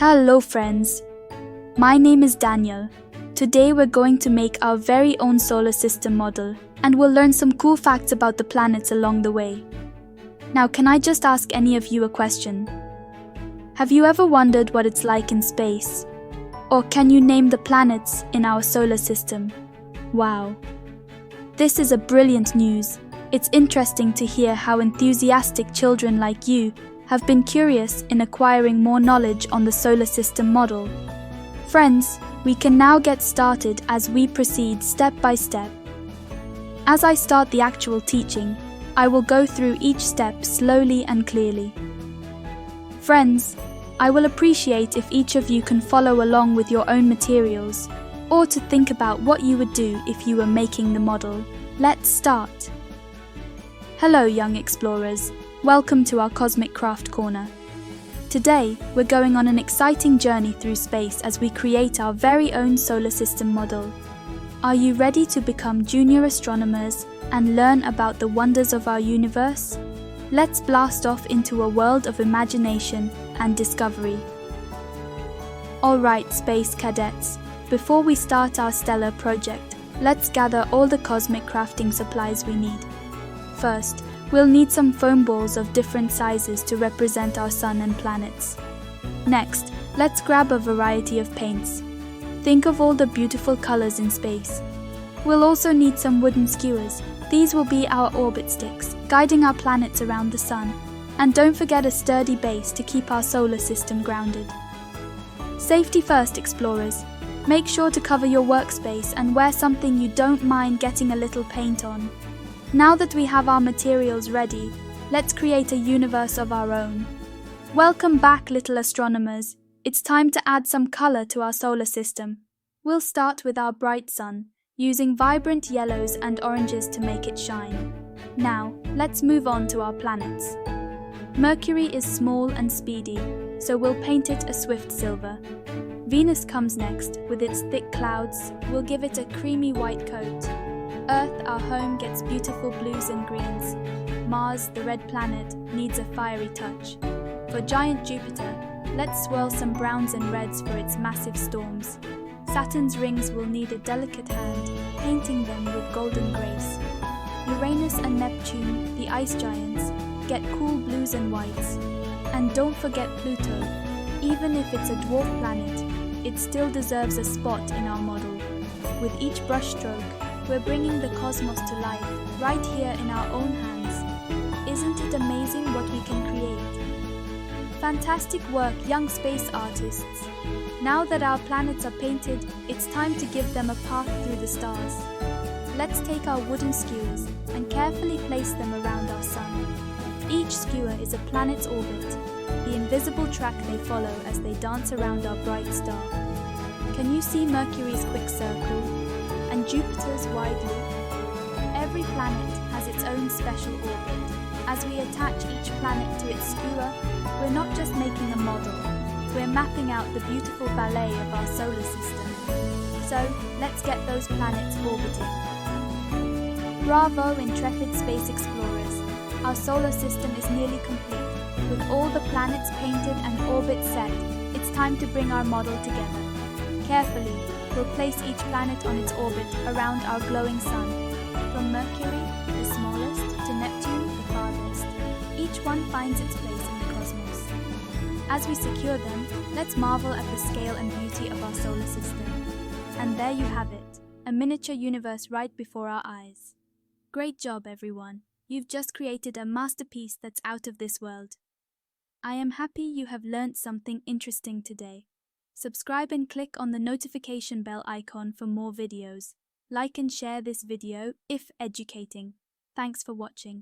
Hello friends, my name is Daniel. Today we're going to make our very own solar system model and we'll learn some cool facts about the planets along the way. Now can I just ask any of you a question? Have you ever wondered what it's like in space? Or can you name the planets in our solar system? Wow! This is a brilliant news. It's interesting to hear how enthusiastic children like you have been curious in acquiring more knowledge on the solar system model. Friends, we can now get started as we proceed step by step. As I start the actual teaching, I will go through each step slowly and clearly. Friends, I will appreciate if each of you can follow along with your own materials, or to think about what you would do if you were making the model. Let's start. Hello young explorers, welcome to our Cosmic Craft Corner. Today, we're going on an exciting journey through space as we create our very own solar system model. Are you ready to become junior astronomers and learn about the wonders of our universe? Let's blast off into a world of imagination and discovery. Alright, space cadets, before we start our stellar project, let's gather all the cosmic crafting supplies we need. First, we'll need some foam balls of different sizes to represent our sun and planets. Next, let's grab a variety of paints. Think of all the beautiful colors in space. We'll also need some wooden skewers. These will be our orbit sticks, guiding our planets around the sun. And don't forget a sturdy base to keep our solar system grounded. Safety first, explorers. Make sure to cover your workspace and wear something you don't mind getting a little paint on. Now that we have our materials ready, let's create a universe of our own. Welcome back, little astronomers. It's time to add some color to our solar system. We'll start with our bright sun, using vibrant yellows and oranges to make it shine. Now, let's move on to our planets. Mercury is small and speedy, so we'll paint it a swift silver. Venus comes next, with its thick clouds. We'll give it a creamy white coat. Earth, our home, gets beautiful blues and greens. Mars, the red planet, needs a fiery touch. For giant Jupiter, let's swirl some browns and reds for its massive storms. Saturn's rings will need a delicate hand, painting them with golden grace. Uranus and Neptune, the ice giants, get cool blues and whites. And don't forget Pluto. Even if it's a dwarf planet, it still deserves a spot in our model. With each brushstroke, we're bringing the cosmos to life, right here in our own hands. Isn't it amazing what we can create? Fantastic work, young space artists. Now that our planets are painted, it's time to give them a path through the stars. Let's take our wooden skewers and carefully place them around our sun. Each skewer is a planet's orbit, the invisible track they follow as they dance around our bright star. Can you see Mercury's quick circle? And Jupiter's wide loop? Every planet has its own special orbit. As we attach each planet to its skewer, we're not just making a model, we're mapping out the beautiful ballet of our solar system. So, let's get those planets orbiting. Bravo, intrepid space explorers! Our solar system is nearly complete. With all the planets painted and orbits set, it's time to bring our model together. Carefully, we'll place each planet on its orbit around our glowing sun. From Mercury, the smallest, to Neptune, the farthest. Each one finds its place in the cosmos. As we secure them, let's marvel at the scale and beauty of our solar system. And there you have it, a miniature universe right before our eyes. Great job, everyone. You've just created a masterpiece that's out of this world. I am happy you have learnt something interesting today. Subscribe and click on the notification bell icon for more videos. Like and share this video if educating. Thanks for watching.